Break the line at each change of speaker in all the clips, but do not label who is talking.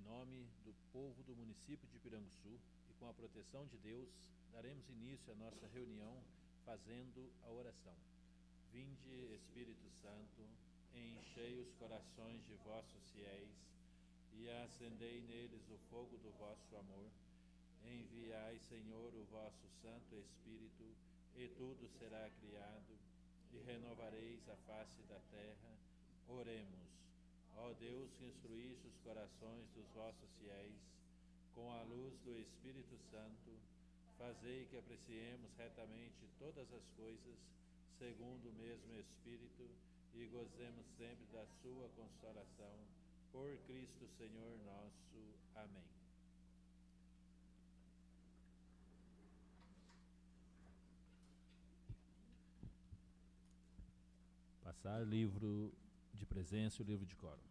nome do povo do município de Piranguçu e com a proteção de Deus, daremos início à nossa reunião fazendo a oração. Vinde, Espírito Santo, enchei os corações de vossos fiéis e acendei neles o fogo do vosso amor. Enviai, Senhor, o vosso Santo Espírito, e tudo será criado, e renovareis a face da terra. Oremos. Ó Deus, que instruíste os corações dos vossos fiéis, com a luz do Espírito Santo, fazei que apreciemos retamente todas as coisas, segundo o mesmo Espírito, e gozemos sempre da sua consolação. Por Cristo Senhor nosso. Amém. Passar livro de presença e o livro de quórum.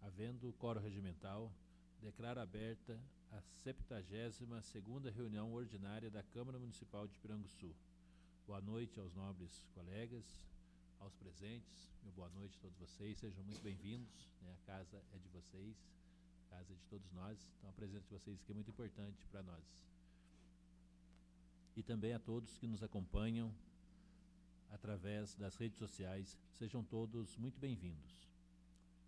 Havendo quórum regimental, declaro aberta a 72ª reunião ordinária da Câmara Municipal de Piranguçu. Boa noite aos nobres colegas, aos presentes. Meu boa noite a todos vocês, sejam muito bem-vindos. A casa é de vocês, a casa é de todos nós. Então a presença de vocês aqui é muito importante para nós. E também a todos que nos acompanham através das redes sociais, sejam todos muito bem-vindos.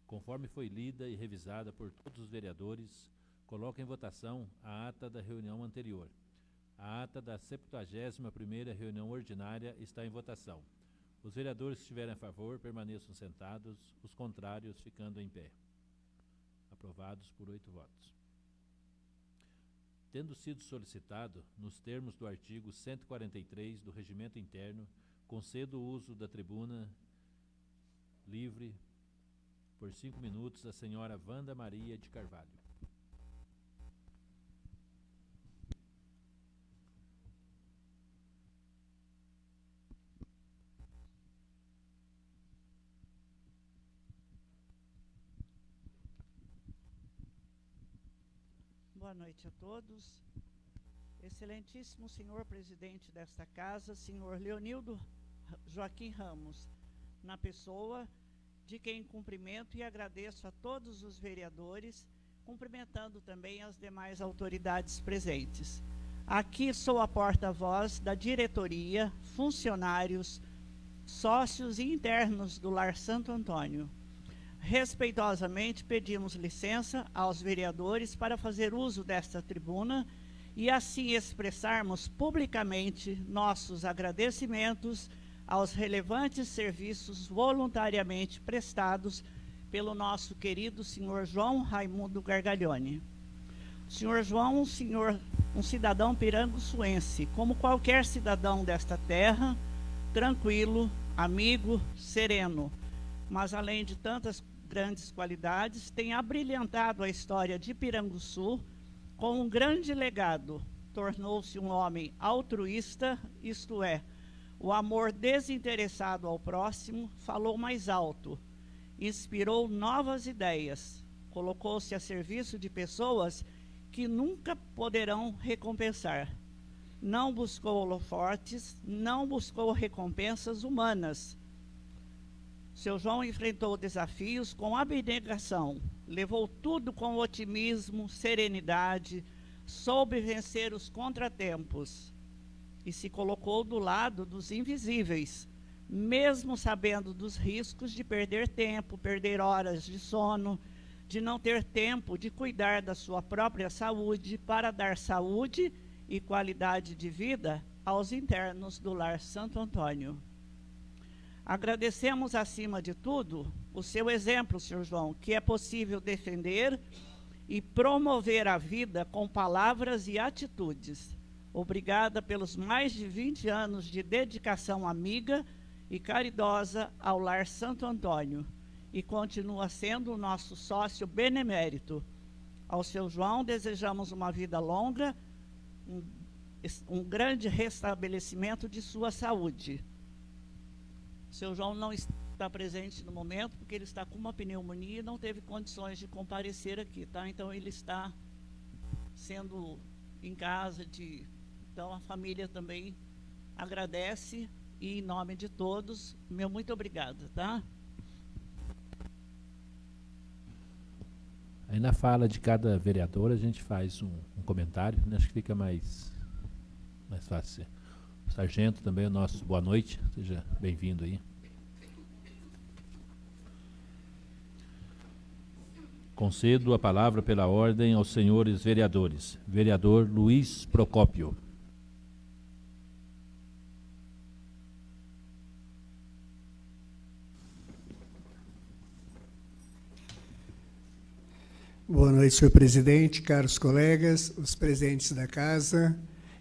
Conforme foi lida e revisada por todos os vereadores, coloco em votação a ata da reunião anterior. A ata da 71ª reunião ordinária está em votação. Os vereadores que estiverem a favor permaneçam sentados, os contrários ficando em pé. Aprovados por 8 votos. tendo sido solicitado, nos termos do artigo 143 do Regimento Interno, concedo o uso da tribuna livre por 5 minutos à senhora Wanda Maria de Carvalho.
Boa noite a todos. Excelentíssimo senhor presidente desta casa, senhor Leonildo Joaquim Ramos, na pessoa de quem cumprimento e agradeço a todos os vereadores, cumprimentando também as demais autoridades presentes. Aqui sou a porta-voz da diretoria, funcionários, sócios e internos do Lar Santo Antônio. Respeitosamente pedimos licença aos vereadores para fazer uso desta tribuna e assim expressarmos publicamente nossos agradecimentos aos relevantes serviços voluntariamente prestados pelo nosso querido senhor João Raimundo Gargalhoni. O senhor João, um cidadão piranguçuense, como qualquer cidadão desta terra, tranquilo, amigo, sereno, mas além de tantas grandes qualidades, tem abrilhantado a história de Piranguçu com um grande legado. Tornou-se um homem altruísta, isto é, o amor desinteressado ao próximo falou mais alto, inspirou novas ideias, colocou-se a serviço de pessoas que nunca poderão recompensar. Não buscou holofotes, não buscou recompensas humanas. Seu João enfrentou desafios com abnegação, levou tudo com otimismo, serenidade, soube vencer os contratempos e se colocou do lado dos invisíveis, mesmo sabendo dos riscos de perder tempo, perder horas de sono, de não ter tempo de cuidar da sua própria saúde para dar saúde e qualidade de vida aos internos do Lar Santo Antônio. Agradecemos, acima de tudo, o seu exemplo, senhor João, que é possível defender e promover a vida com palavras e atitudes. Obrigada pelos mais de 20 anos de dedicação amiga e caridosa ao Lar Santo Antônio e continua sendo o nosso sócio benemérito. Ao seu João desejamos uma vida longa, um grande restabelecimento de sua saúde. O seu João não está presente no momento porque ele está com uma pneumonia e não teve condições de comparecer aqui, tá? Então ele está sendo em casa, então a família também agradece e em nome de todos, meu muito obrigada, tá?
Aí na fala de cada vereador a gente faz um comentário, né? Acho que fica mais fácil. Sargento também, o nosso boa noite, seja bem-vindo aí. Concedo a palavra pela ordem aos senhores vereadores. Vereador Luiz Procópio.
Boa noite, senhor presidente, caros colegas, os presentes da casa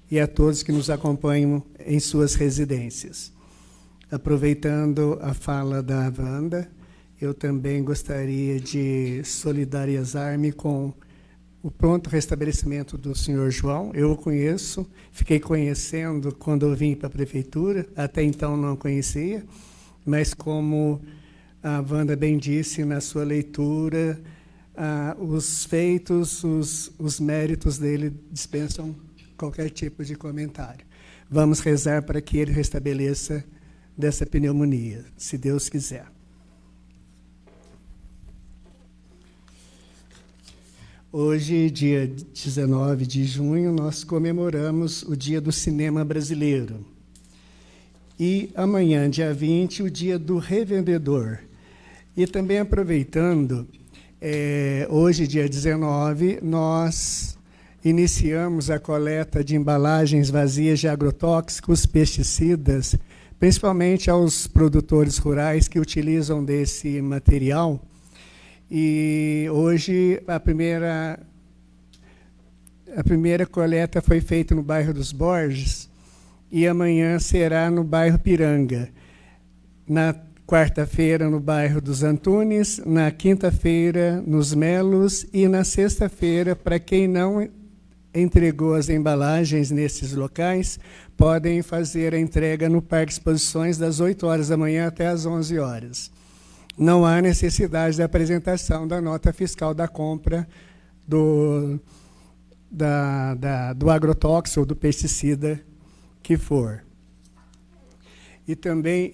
e a todos que nos acompanham em suas residências. Aproveitando a fala da Wanda, eu também gostaria de solidarizar-me com o pronto restabelecimento do senhor João. Eu o conheço, fiquei conhecendo quando eu vim para a prefeitura, até então não conhecia, mas como a Wanda bem disse na sua leitura, os feitos, os méritos dele dispensam qualquer tipo de comentário. Vamos rezar para que ele restabeleça dessa pneumonia, se Deus quiser. Hoje, dia 19 de junho, nós comemoramos o Dia do Cinema Brasileiro. E amanhã, dia 20, o Dia do Revendedor. E também aproveitando, hoje, dia 19, nós iniciamos a coleta de embalagens vazias de agrotóxicos, pesticidas, principalmente aos produtores rurais que utilizam desse material. E hoje a primeira A primeira coleta foi feita no bairro dos Borges e amanhã será no bairro Piranga. Na quarta-feira, no bairro dos Antunes, na quinta-feira, nos Melos, e na sexta-feira, para quem não entregou as embalagens nesses locais, podem fazer a entrega no Parque Exposições das 8 horas da manhã até as 11 horas. Não há necessidade da apresentação da nota fiscal da compra do agrotóxico ou do pesticida que for. E também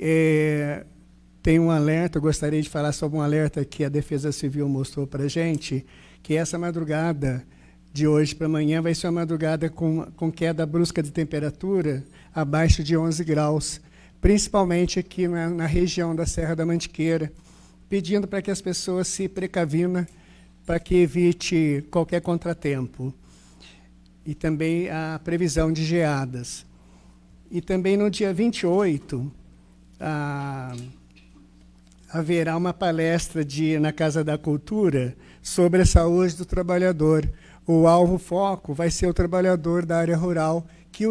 tem um alerta, eu gostaria de falar sobre um alerta que a Defesa Civil mostrou para a gente, que essa madrugada de hoje para amanhã vai ser uma madrugada com queda brusca de temperatura abaixo de 11 graus, principalmente aqui na região da Serra da Mantiqueira, pedindo para que as pessoas se precavinem para que evite qualquer contratempo. E também a previsão de geadas. E também no dia 28, haverá uma palestra na Casa da Cultura sobre a saúde do trabalhador. O alvo-foco vai ser o trabalhador da área rural que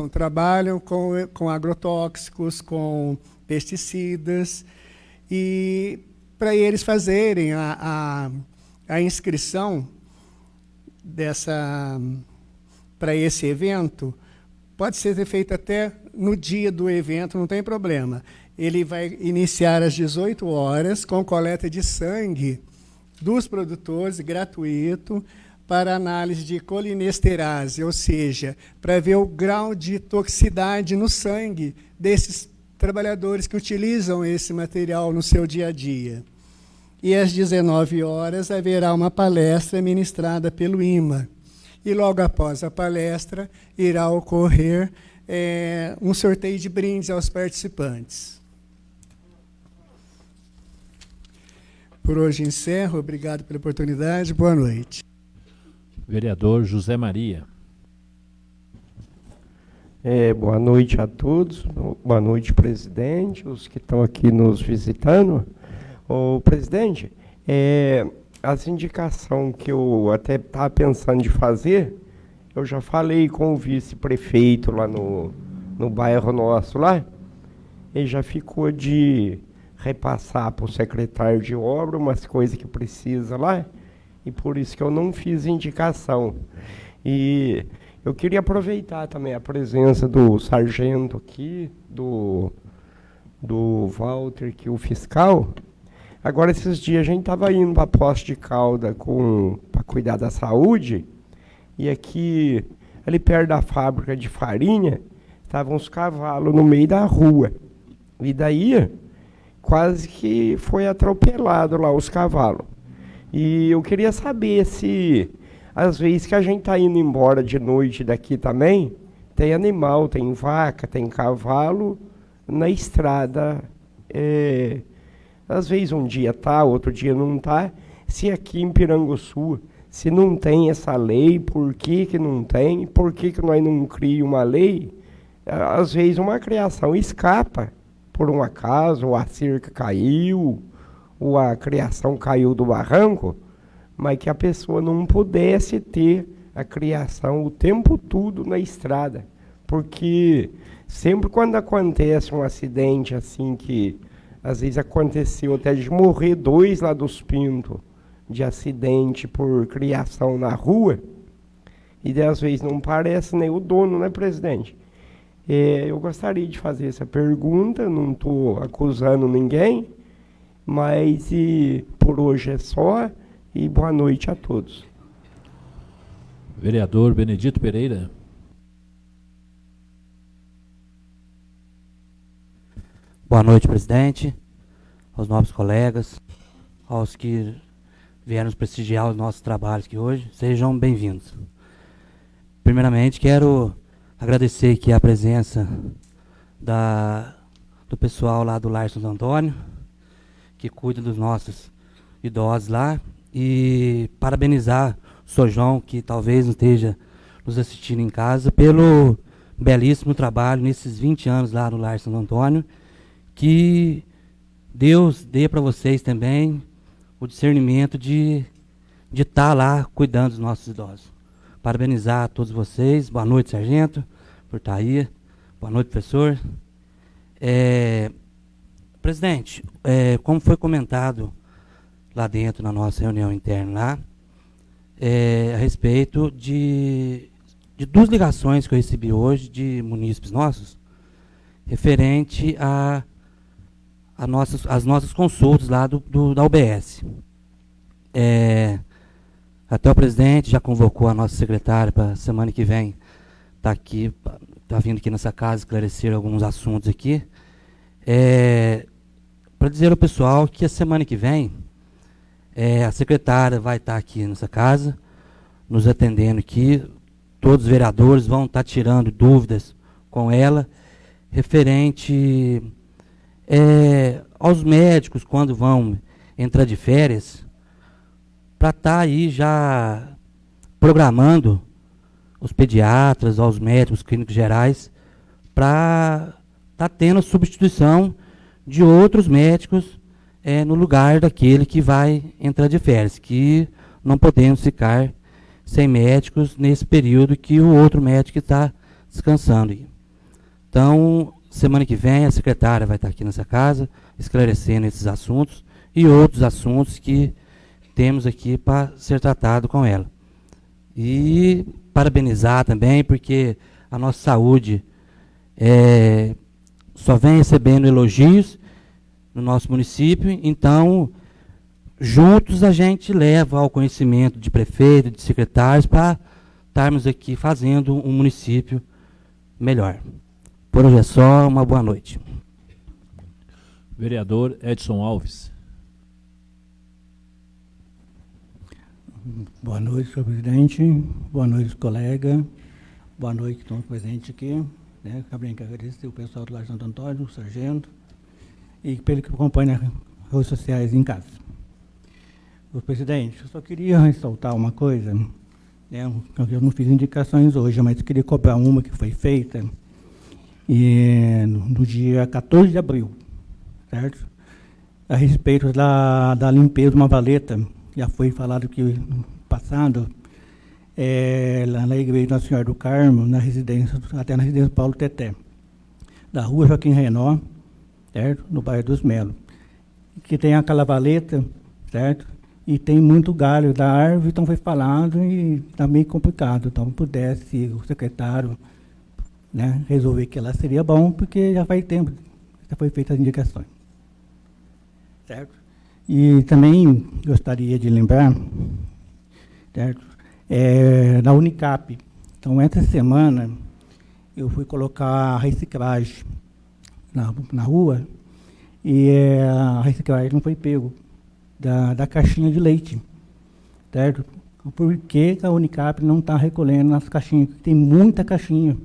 trabalham com agrotóxicos, com pesticidas, e para eles fazerem a inscrição para esse evento, pode ser feita até no dia do evento, não tem problema. Ele vai iniciar às 18 horas com coleta de sangue dos produtores, gratuito, para análise de colinesterase, ou seja, para ver o grau de toxicidade no sangue desses trabalhadores que utilizam esse material no seu dia a dia. E às 19 horas haverá uma palestra ministrada pelo IMA. E logo após a palestra irá ocorrer um sorteio de brindes aos participantes. Por hoje encerro. Obrigado pela oportunidade. Boa noite.
Vereador José Maria.
Boa noite a todos. Boa noite, presidente, os que estão aqui nos visitando. Ô, presidente, as indicações que eu até estava pensando de fazer, eu já falei com o vice-prefeito lá no bairro nosso lá, ele já ficou de repassar para o secretário de obra umas coisas que precisa lá, e por isso que eu não fiz indicação. E eu queria aproveitar também a presença do sargento aqui, do Walter, que é o fiscal. Agora, esses dias, a gente estava indo para Poços de Caldas para cuidar da saúde, e aqui, ali perto da fábrica de farinha, estavam uns cavalos no meio da rua. E daí, quase que foi atropelado lá os cavalos. E eu queria saber se, às vezes que a gente está indo embora de noite daqui também, tem animal, tem vaca, tem cavalo na estrada. Às vezes um dia tá, outro dia não tá. Se aqui em Piranguçu, se não tem essa lei, por que não tem? Por que nós não criamos uma lei? Às vezes uma criação escapa, por um acaso, ou a cerca caiu, ou a criação caiu do barranco, mas que a pessoa não pudesse ter a criação o tempo todo na estrada. Porque sempre quando acontece um acidente assim, que às vezes aconteceu até de morrer 2 lá dos Pintos, de acidente por criação na rua, e às vezes não parece nem o dono, né, presidente? Eu gostaria de fazer essa pergunta, não estou acusando ninguém, mas por hoje é só, e boa noite a todos.
Vereador Benedito Pereira.
Boa noite, presidente, aos nobres colegas, aos que vieram nos prestigiar os nossos trabalhos aqui hoje, sejam bem-vindos. Primeiramente, quero agradecer aqui a presença do pessoal lá do Lar Santo Antônio, que cuida dos nossos idosos lá, e parabenizar o Sr. João, que talvez não esteja nos assistindo em casa, pelo belíssimo trabalho nesses 20 anos lá no Lar Santo Antônio, que Deus dê para vocês também o discernimento de estar lá cuidando dos nossos idosos. parabenizar a todos vocês. Boa noite, sargento, por estar aí. Boa noite, professor. Presidente, como foi comentado lá dentro na nossa reunião interna lá, a respeito de duas ligações que eu recebi hoje de munícipes nossos, referente às nossas consultas lá da UBS. Até o presidente já convocou a nossa secretária para a semana que vem está vindo aqui nessa casa esclarecer alguns assuntos aqui. Para dizer ao pessoal que a semana que vem a secretária vai estar aqui nessa casa, nos atendendo aqui. Todos os vereadores vão estar tirando dúvidas com ela, referente aos médicos quando vão entrar de férias, para estar aí já programando os pediatras, aos médicos clínicos gerais, para estar tendo a substituição de outros médicos no lugar daquele que vai entrar de férias, que não podemos ficar sem médicos nesse período que o outro médico está descansando. Então, semana que vem, a secretária vai estar aqui nessa casa, esclarecendo esses assuntos e outros assuntos que temos aqui para ser tratado com ela. E parabenizar também, porque a nossa saúde só vem recebendo elogios no nosso município, então, juntos a gente leva ao conhecimento de prefeito, de secretários, para estarmos aqui fazendo um município melhor. Por hoje é só, uma boa noite.
Vereador Edson Alves.
Boa noite, senhor presidente. Boa noite, colega. Boa noite, que estão presentes aqui. Acabei de agradecer o pessoal do Lar Santo Antônio, o sargento, e pelo que acompanha as redes sociais em casa. Senhor presidente, eu só queria ressaltar uma coisa. Eu não fiz indicações hoje, mas eu queria cobrar uma que foi feita no dia 14 de abril, certo? A respeito da limpeza de uma valeta. Já foi falado que no passado, lá na igreja Nossa Senhora do Carmo, até na residência Paulo Teté, da rua Joaquim Renó, certo? No bairro dos Melos, que tem aquela valeta, certo? E tem muito galho da árvore, então foi falado e está meio complicado. Então, pudesse o secretário, resolver que ela seria bom, porque já faz tempo, já foi feitas as indicações, certo? E também gostaria de lembrar, certo? Da Unicap. Então, essa semana, eu fui colocar a reciclagem na rua e a reciclagem não foi pego da caixinha de leite, certo? Por que a Unicap não está recolhendo nas caixinhas? Tem muita caixinha,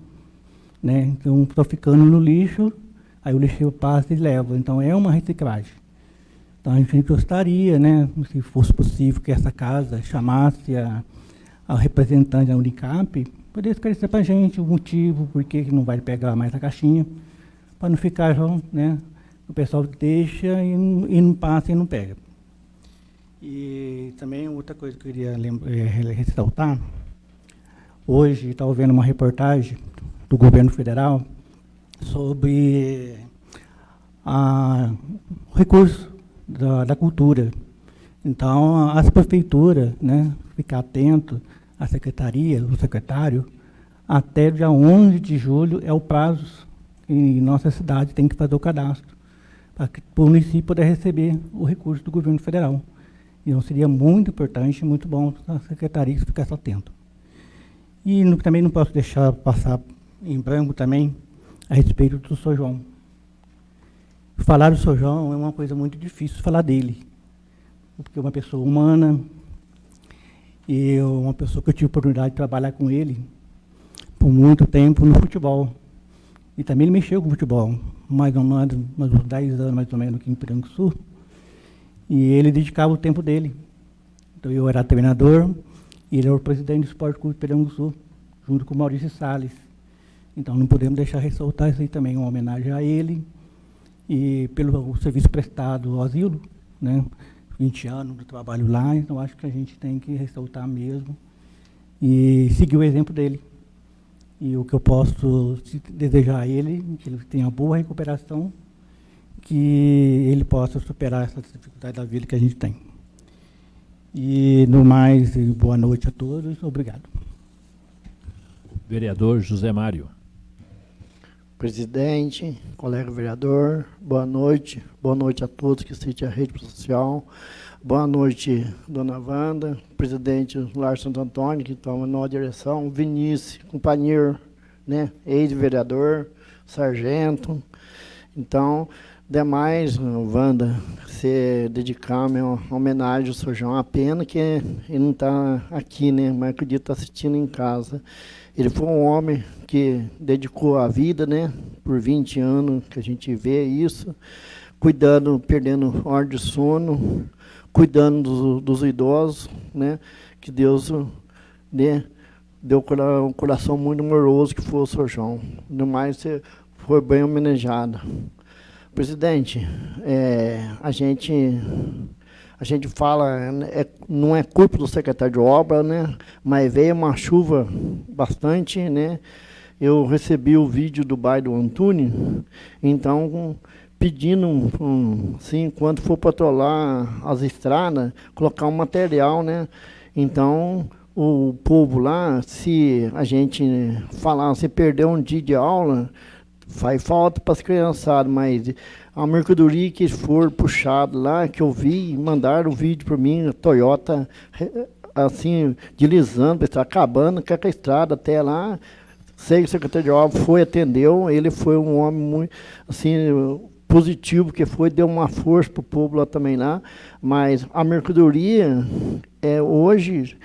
Então, estou ficando no lixo, aí o lixeiro passa e leva. Então, é uma reciclagem. Então, a gente gostaria, se fosse possível, que essa casa chamasse a representante da Unicap, poder esclarecer para a gente o motivo, por que não vai pegar mais a caixinha, para não ficar, o pessoal deixa e não passa e não pega. E também outra coisa que eu queria ressaltar, hoje estava vendo uma reportagem do governo federal sobre o recurso da cultura. Então, as prefeituras, ficar atento, a secretaria, o secretário, até dia 11 de julho é o prazo que nossa cidade tem que fazer o cadastro, para o município poder receber o recurso do governo federal. Então, seria muito importante, muito bom a secretaria ficar atento. E também não posso deixar passar em branco também a respeito do São João. Falar do São João é uma coisa muito difícil falar dele, porque é uma pessoa humana, e uma pessoa que eu tive a oportunidade de trabalhar com ele por muito tempo no futebol. E também ele mexeu com o futebol, mais ou menos, uns 10 anos mais ou menos aqui em Piranguçu, e ele dedicava o tempo dele. Então eu era treinador, e ele era o presidente do Esporte Clube Piranguçu, junto com o Maurício Salles. Então não podemos deixar ressaltar isso aí também, uma homenagem a ele, e pelo serviço prestado ao asilo, 20 anos do trabalho lá, então acho que a gente tem que ressaltar mesmo e seguir o exemplo dele. E o que eu posso desejar a ele, que ele tenha boa recuperação, que ele possa superar essas dificuldades da vida que a gente tem. E, no mais, boa noite a todos. Obrigado.
Vereador José Mário.
Presidente, colega vereador, boa noite. Boa noite a todos que assistem a rede social. Boa noite, dona Wanda, presidente Lárcio Santo Antônio, que toma nova direção, Vinícius, companheiro, né, ex-vereador, sargento. Então, demais, Wanda, você dedicar uma homenagem ao Sr. João. A pena que ele não está aqui, né, mas acredito que está assistindo em casa. Ele foi um homem que dedicou a vida, né, por 20 anos, que a gente vê isso, cuidando, perdendo hora de sono, cuidando dos idosos, né, que Deus, né, deu um coração muito amoroso, que foi o Sr. João. No mais, você foi bem homenageado. Presidente, a gente fala, não é culpa do secretário de obra, né, mas veio uma chuva bastante, né. Eu recebi o vídeo do bairro do Antunes, então, pedindo, assim, quando for patrulhar as estradas, colocar um material, né. Então, o povo lá, se a gente falar, se perder um dia de aula, faz falta para as criançadas, mas a mercadoria que for puxada lá, que eu vi, mandaram o vídeo para mim, a Toyota, assim, deslizando, está acabando com a estrada até lá. Sei que o secretário de obra foi, atendeu, ele foi um homem muito, assim, positivo, que foi, deu uma força para o povo lá também lá, mas a mercadoria, hoje,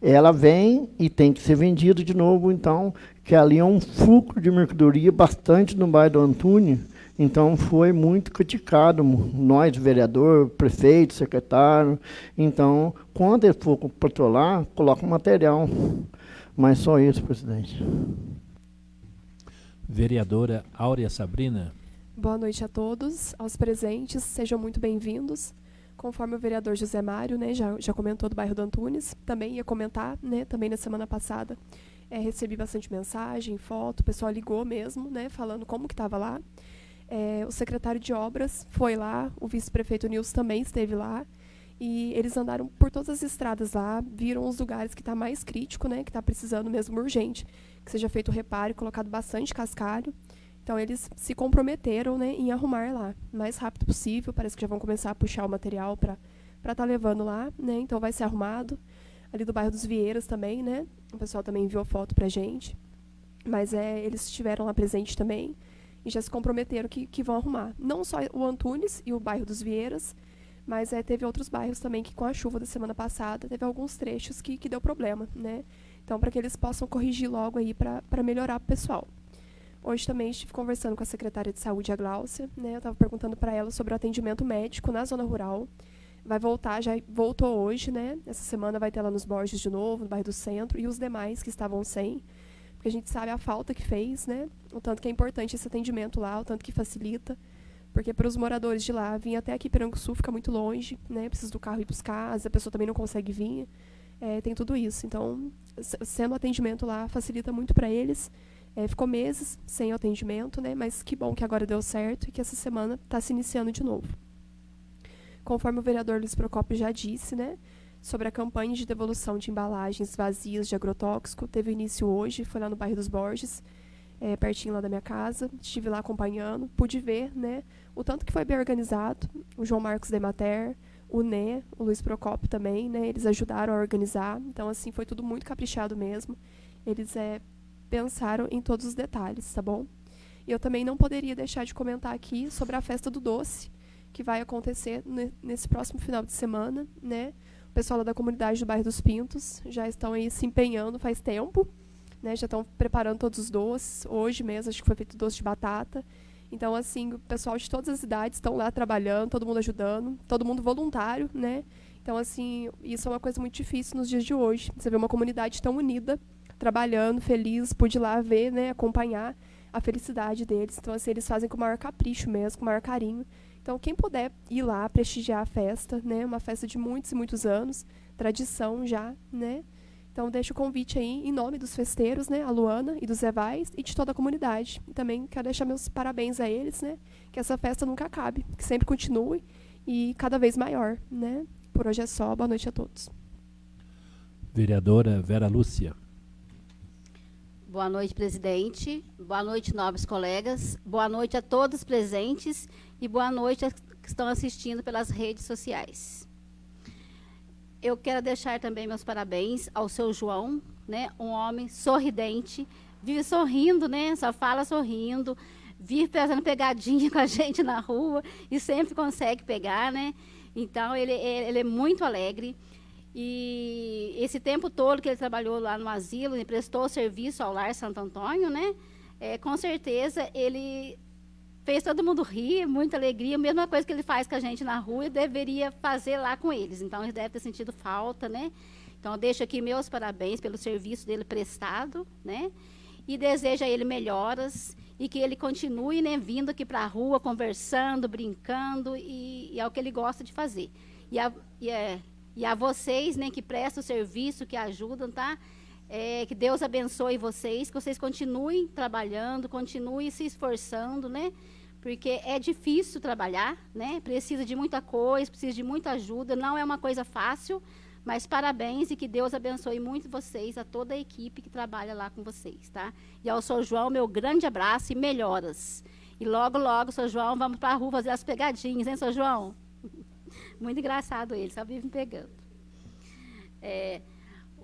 ela vem e tem que ser vendida de novo, então, que ali é um fluxo de mercadoria bastante no bairro do Antunes, então foi muito criticado, nós, vereador, prefeito, secretário, então, quando ele for patrulhar, coloca o material, mas só isso, presidente.
Vereadora Áurea Sabrina.
Boa noite a todos, aos presentes, sejam muito bem-vindos. Conforme o vereador José Mário, né, já comentou do bairro do Antunes, também ia comentar, né, também na semana passada, recebi bastante mensagem, foto, o pessoal ligou mesmo, né, falando como que estava lá. O secretário de obras foi lá, o vice-prefeito Nilson também esteve lá, e eles andaram por todas as estradas lá, viram os lugares que está mais crítico, né, que está precisando mesmo urgente, que seja feito o reparo e colocado bastante cascalho. Então, eles se comprometeram, né, em arrumar lá o mais rápido possível. Parece que já vão começar a puxar o material para estar levando lá, né? Então, vai ser arrumado. Ali do bairro dos Vieiras também, né? O pessoal também enviou foto para a gente. Mas eles estiveram lá presentes também e já se comprometeram que vão arrumar. Não só o Antunes e o bairro dos Vieiras, mas teve outros bairros também que, com a chuva da semana passada, teve alguns trechos que deu problema, né? Então, para que eles possam corrigir logo aí para melhorar para o pessoal. Hoje também estive conversando com a secretária de saúde, a Gláucia, né? Eu estava perguntando para ela sobre o atendimento médico na zona rural. Vai voltar, já voltou hoje, né? Essa semana vai ter lá nos Borges de novo, no bairro do Centro, e os demais que estavam sem, porque a gente sabe a falta que fez, né? O tanto que é importante esse atendimento lá, o tanto que facilita, porque para os moradores de lá, vir até aqui Piranguçu fica muito longe, né? Precisa do carro ir buscar, às vezes a pessoa também não consegue vir, tem tudo isso. Então, sendo o atendimento lá, facilita muito para eles. Ficou meses sem o atendimento, né? Mas que bom que agora deu certo e que essa semana está se iniciando de novo. Conforme o vereador Luiz Procópio já disse, né, sobre a campanha de devolução de embalagens vazias de agrotóxico, teve início hoje, foi lá no bairro dos Borges, pertinho lá da minha casa, estive lá acompanhando, pude ver, né, o tanto que foi bem organizado, o João Marcos Demater, o Né, o Luiz Procópio também, né, eles ajudaram a organizar, então assim, foi tudo muito caprichado mesmo, eles pensaram em todos os detalhes, tá bom? E eu também não poderia deixar de comentar aqui sobre a festa do doce, que vai acontecer nesse próximo final de semana, né? O pessoal lá da comunidade do bairro dos Pintos já estão aí se empenhando faz tempo, né? Já estão preparando todos os doces. Hoje mesmo, acho que foi feito doce de batata. Então, assim, o pessoal de todas as idades estão lá trabalhando, todo mundo ajudando, todo mundo voluntário, né? Então, assim, isso é uma coisa muito difícil nos dias de hoje. Você vê uma comunidade tão unida, trabalhando, feliz, pude ir lá ver, né, acompanhar a felicidade deles. Então, assim, eles fazem com o maior capricho mesmo, com o maior carinho. Então, quem puder ir lá prestigiar a festa, né, uma festa de muitos e muitos anos, tradição já, né, Então, deixo o convite aí em nome dos festeiros, né, a Luana e do Zé Vaz e de toda a comunidade. E também quero deixar meus parabéns a eles, né, que essa festa nunca acabe, que sempre continue e cada vez maior, né. Por hoje é só. Boa noite a todos.
Vereadora Vera Lúcia.
Boa noite, presidente. Boa noite, nobres colegas. Boa noite a todos presentes e boa noite a que estão assistindo pelas redes sociais. Eu quero deixar também meus parabéns ao seu João, né, um homem sorridente, vive sorrindo, né, só fala sorrindo, vive fazendo pegadinha com a gente na rua e sempre consegue pegar, né? Então, ele é muito alegre. E esse tempo todo que ele trabalhou lá no asilo, ele prestou serviço ao Lar Santo Antônio, né? Com certeza, ele fez todo mundo rir, muita alegria. A mesma coisa que ele faz com a gente na rua, ele deveria fazer lá com eles. Então, ele deve ter sentido falta, né? Então, eu deixo aqui meus parabéns pelo serviço dele prestado, né? E desejo a ele melhoras e que ele continue, né, vindo aqui para a rua, conversando, brincando, e é o que ele gosta de fazer. E a vocês, né, que prestam o serviço, que ajudam, tá? Que Deus abençoe vocês, que vocês continuem trabalhando, continuem se esforçando, né? Porque é difícil trabalhar, né? Precisa de muita coisa, precisa de muita ajuda, não é uma coisa fácil, mas parabéns e que Deus abençoe muito vocês, a toda a equipe que trabalha lá com vocês, tá? E ao Sr. João, meu grande abraço e melhoras. E logo, logo, Sr. João, vamos para a rua fazer as pegadinhas, hein, Sr. João? Muito engraçado ele, só vive me pegando.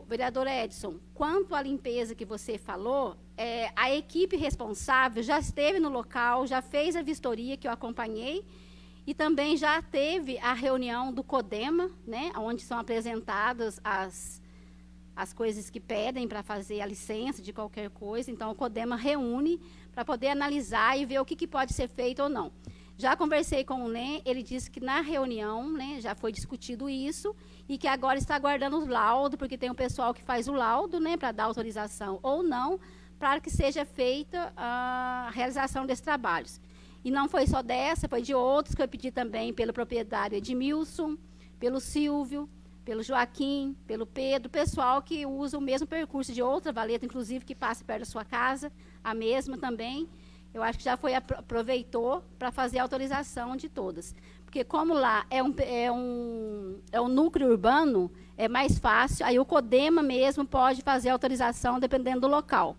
Vereador Edson, quanto à limpeza que você falou, a equipe responsável já esteve no local, já fez a vistoria que eu acompanhei, e também já teve a reunião do CODEMA, né, onde são apresentadas as coisas que pedem para fazer a licença de qualquer coisa. Então, o CODEMA reúne para poder analisar e ver o que pode ser feito ou não. Já conversei com o NEM, ele disse que na reunião, né, já foi discutido isso, e que agora está aguardando o laudo, porque tem um pessoal que faz o laudo, né, para dar autorização ou não, para que seja feita a realização desses trabalhos. E não foi só dessa, foi de outros que eu pedi também pelo proprietário Edmilson, pelo Silvio, pelo Joaquim, pelo Pedro, pessoal que usa o mesmo percurso de outra valeta, inclusive que passa perto da sua casa, a mesma também. Eu acho que já aproveitou para fazer a autorização de todas. Porque como lá é um núcleo urbano, é mais fácil, aí o CODEMA mesmo pode fazer a autorização dependendo do local.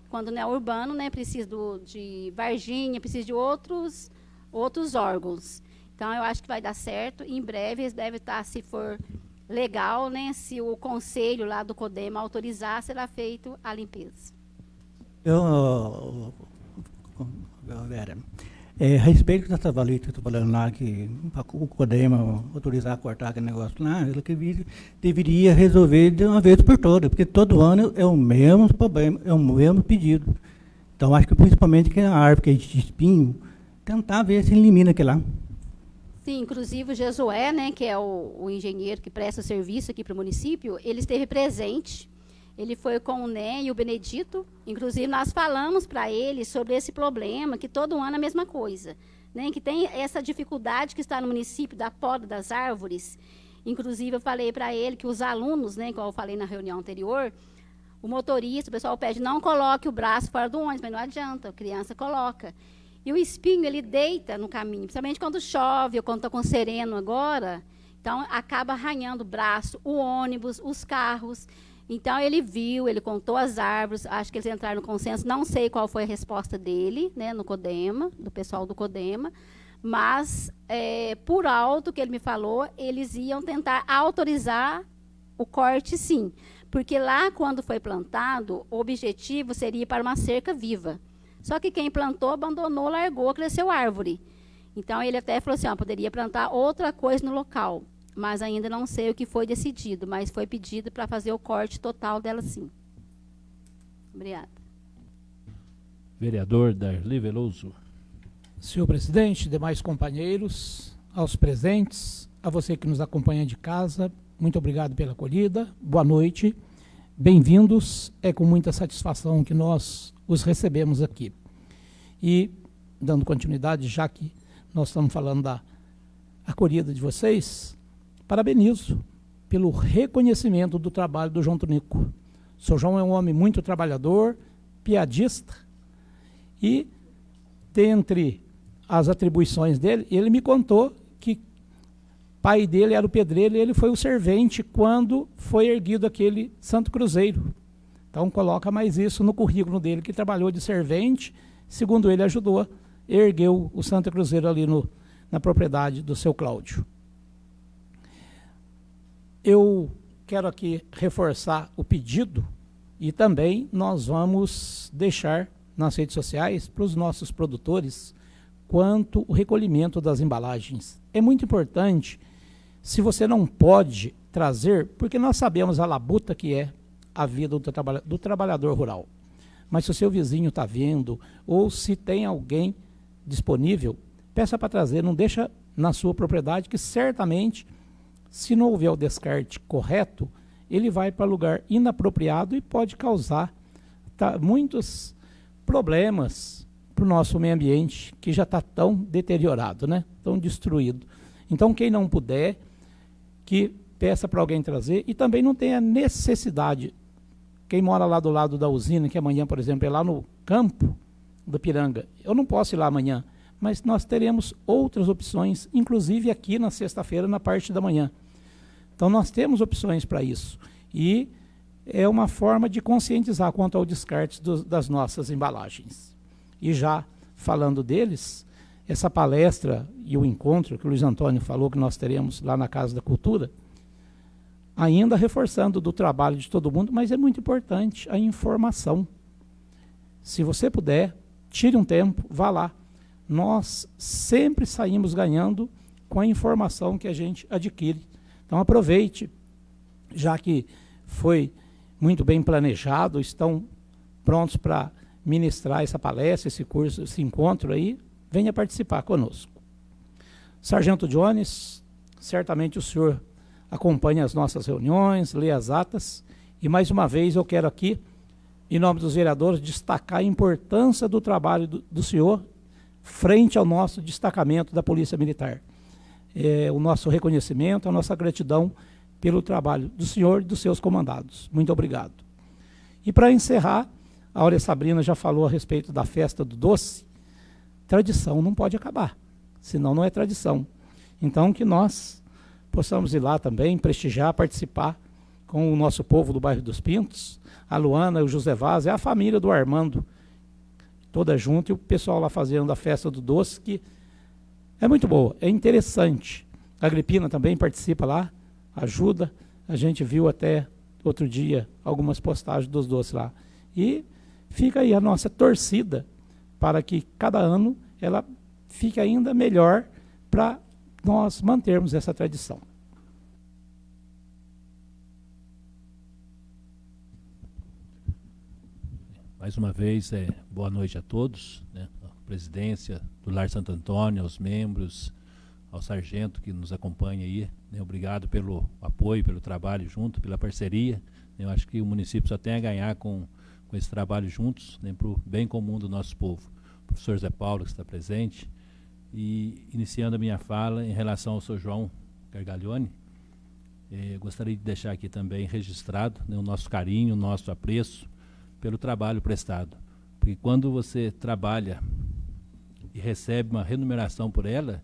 Quando não é urbano, né, precisa de Varginha, precisa de outros órgãos. Então, eu acho que vai dar certo. Em breve, eles devem estar, se for legal, né, se o conselho lá do CODEMA autorizar, será feito a limpeza.
Vera, a respeito dessa valeta que eu estou falando lá, que o CODEMA autorizar a cortar aquele negócio lá, ela que deveria resolver de uma vez por todas, porque todo ano é o mesmo problema, é o mesmo pedido. Então, acho que principalmente que a árvore que é de espinho, tentar ver se elimina aquilo lá.
Sim, inclusive o Jesué, né, que é o engenheiro que presta serviço aqui para o município, ele esteve presente. Ele foi com o NEM e o Benedito. Inclusive, nós falamos para ele sobre esse problema, que todo ano é a mesma coisa, né? Que tem essa dificuldade que está no município da poda das árvores. Inclusive, eu falei para ele que os alunos, né, como eu falei na reunião anterior, o motorista, o pessoal pede, não coloque o braço fora do ônibus, mas não adianta, a criança coloca. E o espinho, ele deita no caminho, principalmente quando chove ou quando está com sereno agora. Então, acaba arranhando o braço, o ônibus, os carros. Então, ele viu, ele contou as árvores, acho que eles entraram no consenso, não sei qual foi a resposta dele, né, no CODEMA, do pessoal do CODEMA, mas, por alto que ele me falou, eles iam tentar autorizar o corte, sim. Porque lá, quando foi plantado, o objetivo seria para uma cerca viva. Só que quem plantou, abandonou, largou, cresceu árvore. Então, ele até falou assim, poderia plantar outra coisa no local. Mas ainda não sei o que foi decidido, mas foi pedido para fazer o corte total dela, sim. Obrigada.
Vereador Darli Veloso.
Senhor presidente, demais companheiros, aos presentes, a você que nos acompanha de casa, muito obrigado pela acolhida, boa noite, bem-vindos, é com muita satisfação que nós os recebemos aqui. E, dando continuidade, já que nós estamos falando da acolhida de vocês, parabenizo pelo reconhecimento do trabalho do João Tonico. O Sr. João é um homem muito trabalhador, piadista, e dentre as atribuições dele, ele me contou que pai dele era o pedreiro e ele foi o servente quando foi erguido aquele Santo Cruzeiro. Então coloca mais isso no currículo dele, que trabalhou de servente, segundo ele ajudou, ergueu o Santo Cruzeiro ali na propriedade do seu Cláudio. Eu quero aqui reforçar o pedido e também nós vamos deixar nas redes sociais para os nossos produtores quanto o recolhimento das embalagens. É muito importante, se você não pode trazer, porque nós sabemos a labuta que é a vida do trabalhador rural. Mas se o seu vizinho está vendo, ou se tem alguém disponível, peça para trazer, não deixa na sua propriedade, que certamente, se não houver o descarte correto, ele vai para lugar inapropriado e pode causar muitos problemas para o nosso meio ambiente, que já está tão deteriorado, né? Tão destruído. Então, quem não puder, que peça para alguém trazer, e também não tem a necessidade. Quem mora lá do lado da usina, que amanhã, por exemplo, é lá no campo do Piranga, eu não posso ir lá amanhã, mas nós teremos outras opções, inclusive aqui na sexta-feira, na parte da manhã. Então, nós temos opções para isso. E é uma forma de conscientizar quanto ao descarte das nossas embalagens. E já falando deles, essa palestra e o encontro que o Luiz Antônio falou que nós teremos lá na Casa da Cultura, ainda reforçando do trabalho de todo mundo, mas é muito importante a informação. Se você puder, tire um tempo, vá lá. Nós sempre saímos ganhando com a informação que a gente adquire. Então aproveite, já que foi muito bem planejado, estão prontos para ministrar essa palestra, esse curso, esse encontro aí, venha participar conosco. Sargento Jones, certamente o senhor acompanha as nossas reuniões, lê as atas, e mais uma vez eu quero aqui, em nome dos vereadores, destacar a importância do trabalho do senhor frente ao nosso destacamento da Polícia Militar. O nosso reconhecimento, a nossa gratidão pelo trabalho do senhor e dos seus comandados. Muito obrigado. E para encerrar, a Áurea Sabrina já falou a respeito da festa do doce. Tradição não pode acabar, senão não é tradição. Então que nós possamos ir lá também, prestigiar, participar com o nosso povo do bairro dos Pintos, a Luana, o José Vaz, é a família do Armando, toda junto, e o pessoal lá fazendo a festa do doce, que é muito boa, é interessante. A Agripina também participa lá, ajuda. A gente viu até outro dia algumas postagens dos doces lá. E fica aí a nossa torcida para que cada ano ela fique ainda melhor para nós mantermos essa tradição.
Mais uma vez, boa noite a todos, né? A presidência do Lar Santo Antônio, aos membros, ao sargento que nos acompanha aí, né? Obrigado pelo apoio, pelo trabalho junto, pela parceria. Eu acho que o município só tem a ganhar com esse trabalho juntos, né, para o bem comum do nosso povo. O professor Zé Paulo, que está presente, e iniciando a minha fala em relação ao Sr. João Gargaglione, gostaria de deixar aqui também registrado, né, o nosso carinho, o nosso apreço pelo trabalho prestado. Porque quando você trabalha e recebe uma remuneração por ela,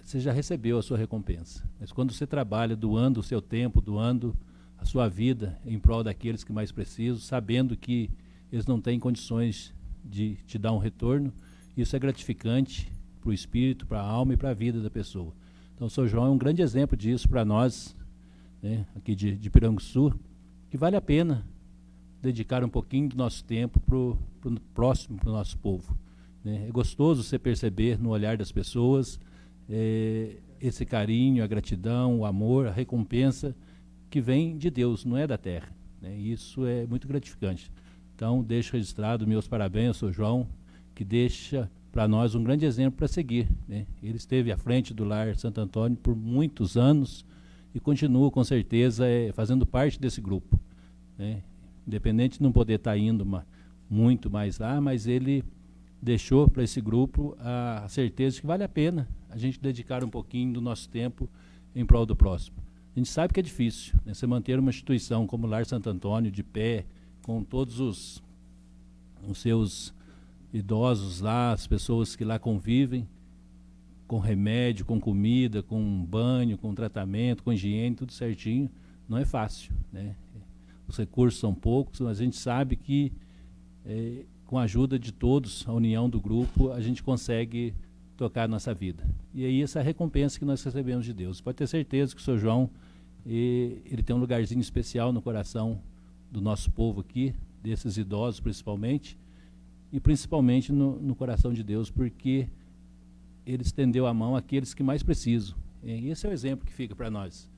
você já recebeu a sua recompensa. Mas quando você trabalha doando o seu tempo, doando a sua vida em prol daqueles que mais precisam, sabendo que eles não têm condições de te dar um retorno, isso é gratificante para o espírito, para a alma e para a vida da pessoa. Então o Sr. João é um grande exemplo disso para nós, né, aqui de Piranguçu, que vale a pena dedicar um pouquinho do nosso tempo para o próximo, para o nosso povo, né? É gostoso você perceber no olhar das pessoas esse carinho, a gratidão, o amor, a recompensa que vem de Deus, não é da terra, né? Isso é muito gratificante. Então, deixo registrado meus parabéns ao Sr. João, que deixa para nós um grande exemplo para seguir, né? Ele esteve à frente do Lar Santo Antônio por muitos anos e continua, com certeza, fazendo parte desse grupo, né? Independente de não poder estar indo muito mais lá, mas ele deixou para esse grupo a certeza de que vale a pena a gente dedicar um pouquinho do nosso tempo em prol do próximo. A gente sabe que é difícil, né, você manter uma instituição como o Lar Santo Antônio de pé, com todos os seus idosos lá, as pessoas que lá convivem, com remédio, com comida, com banho, com tratamento, com higiene, tudo certinho, não é fácil, né? Os recursos são poucos, mas a gente sabe que com a ajuda de todos, a união do grupo, a gente consegue tocar a nossa vida. E aí essa é a recompensa que nós recebemos de Deus. Pode ter certeza que o Sr. João, ele tem um lugarzinho especial no coração do nosso povo aqui, desses idosos principalmente, e principalmente no coração de Deus, porque ele estendeu a mão àqueles que mais precisam. E esse é o exemplo que fica para nós.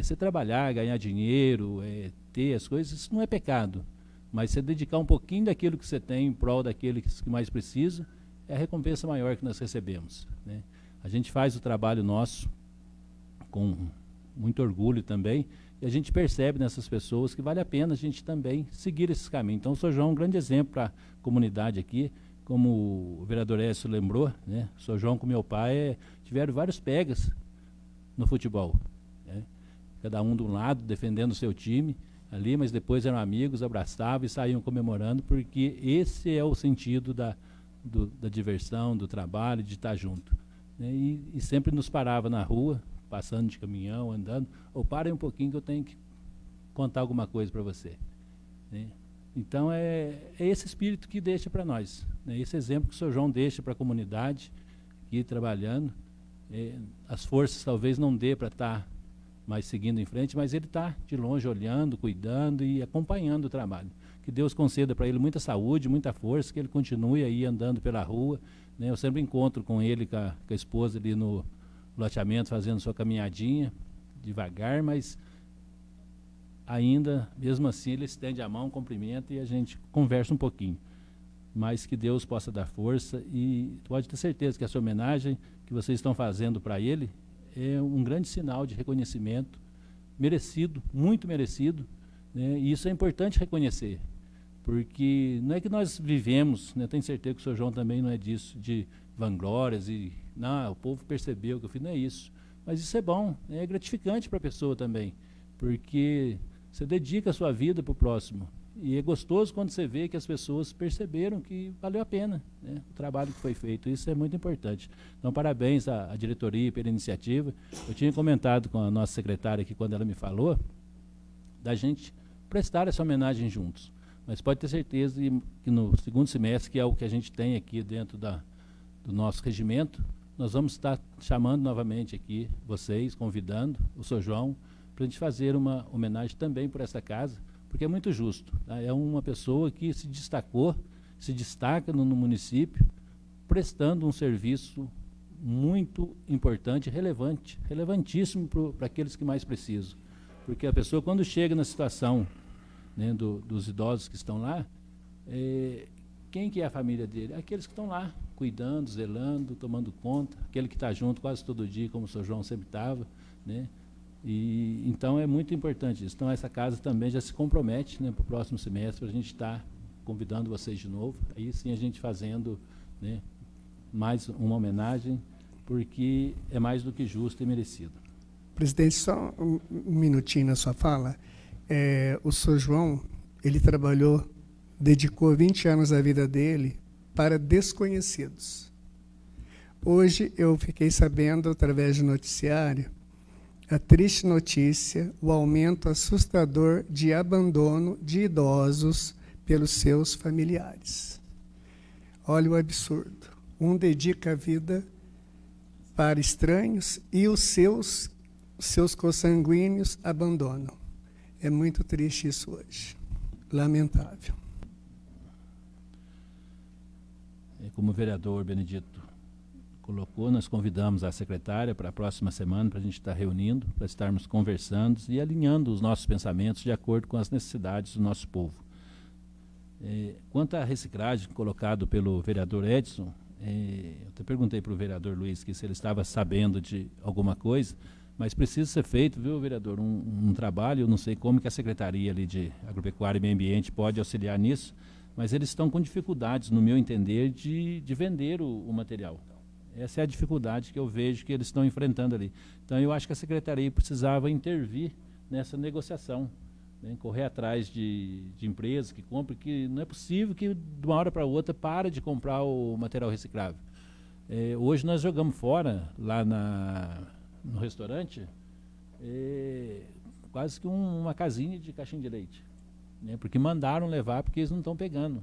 Você trabalhar, ganhar dinheiro, ter as coisas, isso não é pecado. Mas você dedicar um pouquinho daquilo que você tem em prol daqueles que mais precisam, é a recompensa maior que nós recebemos, né? A gente faz o trabalho nosso com muito orgulho também, e a gente percebe nessas pessoas que vale a pena a gente também seguir esses caminhos. Então, o Sr. João é um grande exemplo para a comunidade aqui, como o vereador Écio lembrou, né? O Sr. João com meu pai tiveram vários pegas no futebol, né? Cada um de um lado, defendendo o seu time ali, mas depois eram amigos, abraçavam e saíam comemorando, porque esse é o sentido da diversão, do trabalho, de estar junto, né? E sempre nos parava na rua, passando de caminhão, andando, ou parem um pouquinho que eu tenho que contar alguma coisa para você, né? Então é esse espírito que deixa para nós, né? Esse exemplo que o Sr. João deixa para a comunidade, aqui trabalhando. As forças talvez não dê para estar mais seguindo em frente, mas ele está de longe olhando, cuidando e acompanhando o trabalho. Que Deus conceda para ele muita saúde, muita força, que ele continue aí andando pela rua, né? Eu sempre encontro com ele, com a esposa ali no loteamento, fazendo sua caminhadinha, devagar, mas ainda, mesmo assim, ele estende a mão, cumprimenta e a gente conversa um pouquinho. Mas que Deus possa dar força, e pode ter certeza que essa homenagem que vocês estão fazendo para ele é um grande sinal de reconhecimento, merecido, muito merecido, né? E isso é importante reconhecer, porque não é que nós vivemos, né? Tenho certeza que o Sr. João também não é disso, de vanglórias e não, o povo percebeu que eu fiz, não é isso. Mas isso é bom, é gratificante para a pessoa também, porque você dedica a sua vida para o próximo. E é gostoso quando você vê que as pessoas perceberam que valeu a pena, né, o trabalho que foi feito. Isso é muito importante. Então, parabéns à diretoria pela iniciativa. Eu tinha comentado com a nossa secretária aqui, quando ela me falou, da gente prestar essa homenagem juntos. Mas pode ter certeza que no segundo semestre, que é o que a gente tem aqui dentro do nosso regimento, nós vamos estar chamando novamente aqui vocês, convidando o Sr. João, para a gente fazer uma homenagem também por essa casa, porque é muito justo, tá? É uma pessoa que se destaca no município, prestando um serviço muito importante, relevantíssimo para aqueles que mais precisam. Porque a pessoa, quando chega na situação, né, dos idosos que estão lá, quem que é a família dele? Aqueles que estão lá, cuidando, zelando, tomando conta, aquele que está junto quase todo dia, como o Sr. João sempre estava, né? E então é muito importante isso. Então essa casa também já se compromete, né, para o próximo semestre, para a gente estar convidando vocês de novo. Aí sim a gente fazendo, né, mais uma homenagem, porque é mais do que justo e merecido.
Presidente, só um minutinho na sua fala. O Sr. João, ele dedicou 20 anos da vida dele para desconhecidos. Hoje eu fiquei sabendo, através do noticiário, a triste notícia, o aumento assustador de abandono de idosos pelos seus familiares. Olha o absurdo. Um dedica a vida para estranhos e os seus consanguíneos abandonam. É muito triste isso hoje. Lamentável.
Como o vereador Benedito colocou, nós convidamos a secretária para a próxima semana, para a gente estar reunindo, para estarmos conversando e alinhando os nossos pensamentos de acordo com as necessidades do nosso povo. Quanto à reciclagem colocado pelo vereador Edson, eu até perguntei para o vereador Luiz que se ele estava sabendo de alguma coisa, mas precisa ser feito, viu, vereador, um trabalho. Eu não sei como que a Secretaria ali de Agropecuária e Meio Ambiente pode auxiliar nisso, mas eles estão com dificuldades, no meu entender, de vender o material. Essa é a dificuldade que eu vejo que eles estão enfrentando ali. Então, eu acho que a Secretaria precisava intervir nessa negociação, né, correr atrás de empresas que compram, que não é possível que de uma hora para outra para de comprar o material reciclável. Hoje nós jogamos fora, lá no restaurante, quase que uma casinha de caixinha de leite, né, porque mandaram levar, porque eles não estão pegando.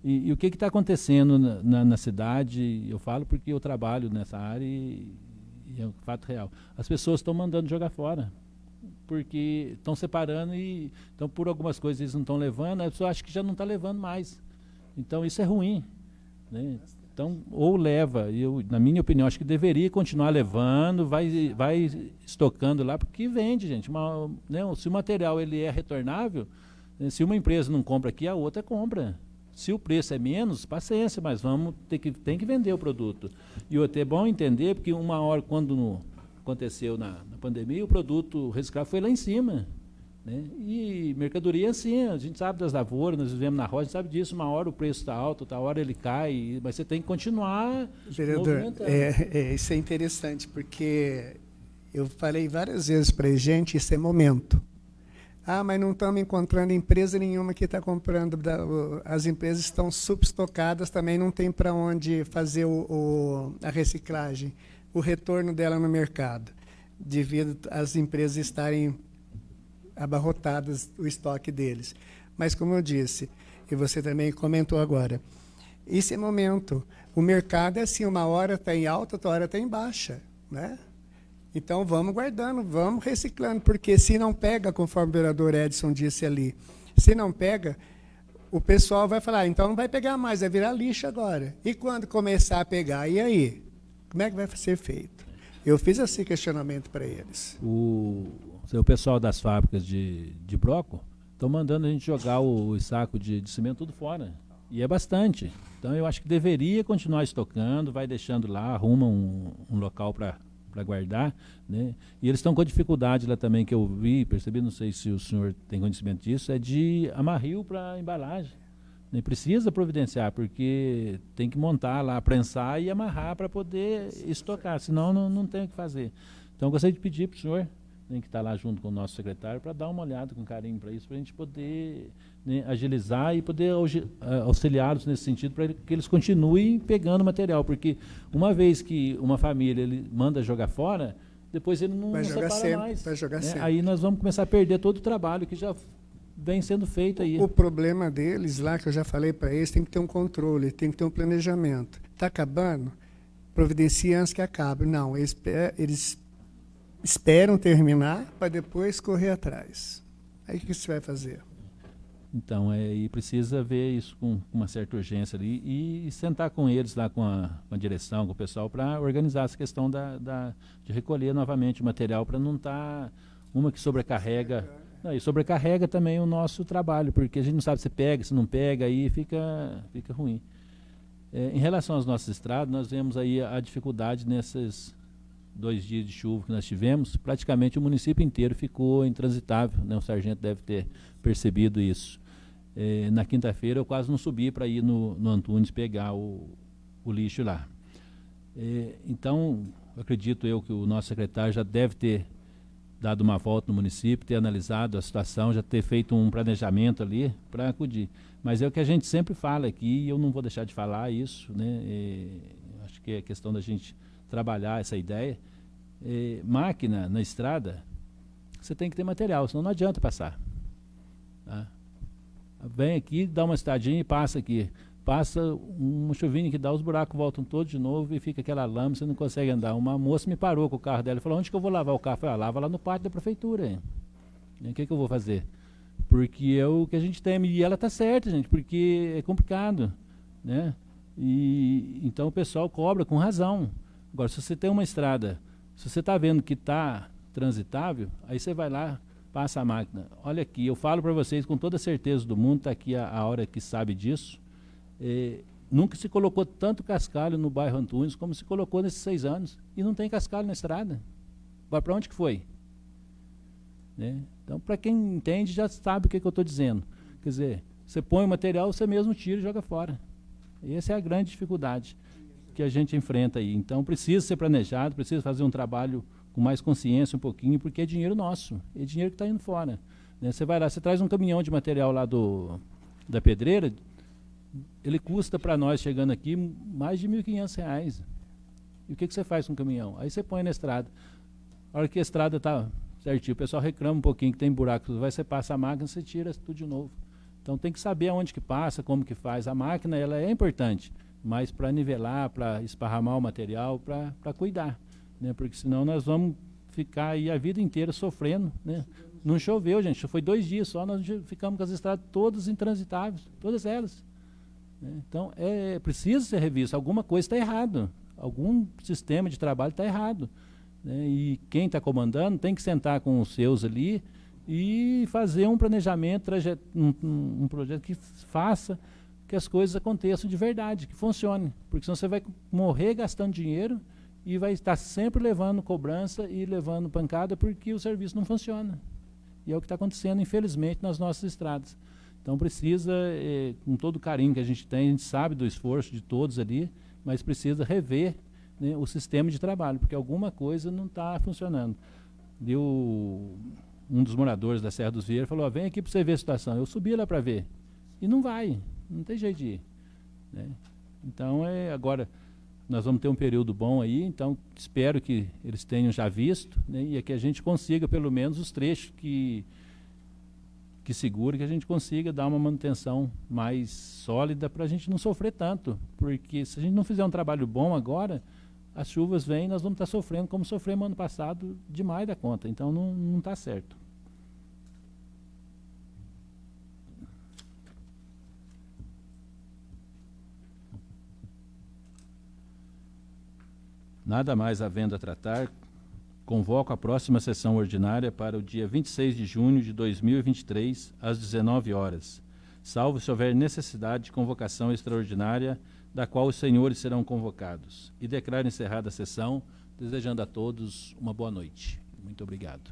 E o que está acontecendo na cidade, eu falo porque eu trabalho nessa área e é um fato real. As pessoas estão mandando jogar fora, porque estão separando e então, por algumas coisas eles não estão levando, a pessoa acha que já não está levando mais. Então isso é ruim, né? Então, ou leva, eu, na minha opinião, acho que deveria continuar levando, vai estocando lá, porque vende, gente. Né, se o material ele é retornável, né, se uma empresa não compra aqui, a outra compra. Se o preço é menos, paciência, mas tem que vender o produto. E é bom entender, porque uma hora, quando aconteceu na pandemia, o produto reciclável foi lá em cima, né? E mercadoria assim, a gente sabe das lavouras, nós vivemos na roça, a gente sabe disso, uma hora o preço está alto, outra hora ele cai, mas você tem que continuar movimentando.
Isso é interessante, porque eu falei várias vezes para a gente, isso é momento. Mas não estamos encontrando empresa nenhuma que está comprando. As empresas estão substocadas, também não tem para onde fazer a reciclagem, o retorno dela no mercado, devido às empresas estarem abarrotadas, o estoque deles. Mas, como eu disse, e você também comentou agora, esse é momento. O mercado é assim, uma hora está em alta, outra hora está em baixa, né? Então, vamos guardando, vamos reciclando, porque se não pega, conforme o vereador Edson disse ali, se não pega, o pessoal vai falar, então não vai pegar mais, vai virar lixo agora. E quando começar a pegar, e aí? Como é que vai ser feito? Eu fiz esse questionamento para eles.
O pessoal das fábricas de bloco estão mandando a gente jogar o saco de cimento tudo fora. E é bastante. Então, eu acho que deveria continuar estocando, vai deixando lá, arruma um local para guardar, né? E eles estão com dificuldade lá também, que eu percebi, não sei se o senhor tem conhecimento disso, é de amarril para embalagem. Né? Precisa providenciar, porque tem que montar lá, prensar e amarrar para poder estocar, senão não tem o que fazer. Então, eu gostaria de pedir para o senhor, né, que está lá junto com o nosso secretário, para dar uma olhada com carinho para isso, para a gente poder, né, agilizar e poder auxiliá-los nesse sentido, para que eles continuem pegando material, porque uma vez que uma família ele manda jogar fora, depois ele não separa mais.
Vai jogar sempre.
Aí nós vamos começar a perder todo o trabalho que já vem sendo feito aí.
O problema deles lá, que eu já falei para eles, tem que ter um controle, tem que ter um planejamento. Está acabando? Providencia antes que acabe. Não, eles esperam terminar para depois correr atrás. Aí o que você vai fazer?
Então, e precisa ver isso com uma certa urgência ali e sentar com eles lá, com a direção, com o pessoal, para organizar essa questão de recolher novamente o material, para não estar uma que sobrecarrega. Não, e sobrecarrega também o nosso trabalho, porque a gente não sabe se pega, se não pega, aí fica ruim. Em relação às nossas estradas, nós vemos aí a dificuldade nesses 2 dias de chuva que nós tivemos, praticamente o município inteiro ficou intransitável, né? O sargento deve ter percebido isso. Na quinta-feira eu quase não subi para ir no Antunes pegar o lixo lá. Então, acredito eu que o nosso secretário já deve ter dado uma volta no município, ter analisado a situação, já ter feito um planejamento ali para acudir. Mas é o que a gente sempre fala aqui, e eu não vou deixar de falar isso, né? Acho que é questão da gente trabalhar essa ideia. Máquina na estrada, você tem que ter material, senão não adianta passar. Tá? Vem aqui, dá uma estadinha e passa aqui. Passa uma chuvinha que dá, os buracos voltam todos de novo e fica aquela lama, você não consegue andar. Uma moça me parou com o carro dela e falou, onde que eu vou lavar o carro? Eu falei, lava lá no pátio da prefeitura. Hein? E o que eu vou fazer? Porque é o que a gente teme. E ela está certa, gente, porque é complicado. Né? Então o pessoal cobra com razão. Agora, se você tem uma estrada, se você está vendo que está transitável, aí você vai lá, passa a máquina. Olha aqui, eu falo para vocês com toda certeza do mundo, está aqui a hora que sabe disso, nunca se colocou tanto cascalho no bairro Antunes como se colocou nesses 6 anos. E não tem cascalho na estrada. Agora, para onde que foi? Né? Então, para quem entende, já sabe o que eu estou dizendo. Quer dizer, você põe o material, você mesmo tira e joga fora. E essa é a grande dificuldade. que a gente enfrenta aí. Então, precisa ser planejado, precisa fazer um trabalho com mais consciência um pouquinho, porque é dinheiro nosso, é dinheiro que está indo fora. Né? Você vai lá, você traz um caminhão de material lá da pedreira, ele custa para nós, chegando aqui, mais de R$ 1.500. E o que você faz com o caminhão? Aí você põe na estrada. A hora que a estrada está certinho, o pessoal reclama um pouquinho que tem buraco, você passa a máquina, você tira tudo de novo. Então tem que saber aonde que passa, como que faz. A máquina, ela é importante, mas para nivelar, para esparramar o material, para cuidar. Né? Porque senão nós vamos ficar aí a vida inteira sofrendo. Né? Não choveu, gente, foi 2 dias só, nós ficamos com as estradas todas intransitáveis, todas elas. Né? Então, precisa ser revisto, alguma coisa está errado, algum sistema de trabalho está errado. Né? E quem está comandando tem que sentar com os seus ali e fazer um planejamento, um projeto que faça que as coisas aconteçam de verdade, que funcione. Porque senão você vai morrer gastando dinheiro e vai estar sempre levando cobrança e levando pancada porque o serviço não funciona. E é o que está acontecendo, infelizmente, nas nossas estradas. Então precisa, com todo o carinho que a gente tem, a gente sabe do esforço de todos ali, mas precisa rever, né, o sistema de trabalho, porque alguma coisa não está funcionando. Um dos moradores da Serra dos Vieiros falou, vem aqui para você ver a situação. Eu subi lá para ver. E não vai, não tem jeito de ir. Né? Então, agora, nós vamos ter um período bom aí, então espero que eles tenham já visto, né, e que a gente consiga, pelo menos, os trechos que segura, que a gente consiga dar uma manutenção mais sólida para a gente não sofrer tanto. Porque se a gente não fizer um trabalho bom agora, as chuvas vêm e nós vamos estar sofrendo como sofremos ano passado demais da conta. Então não está certo. Nada mais havendo a tratar, convoco a próxima sessão ordinária para o dia 26 de junho de 2023, às 19 horas, salvo se houver necessidade de convocação extraordinária, da qual os senhores serão convocados. E declaro encerrada a sessão, desejando a todos uma boa noite. Muito obrigado.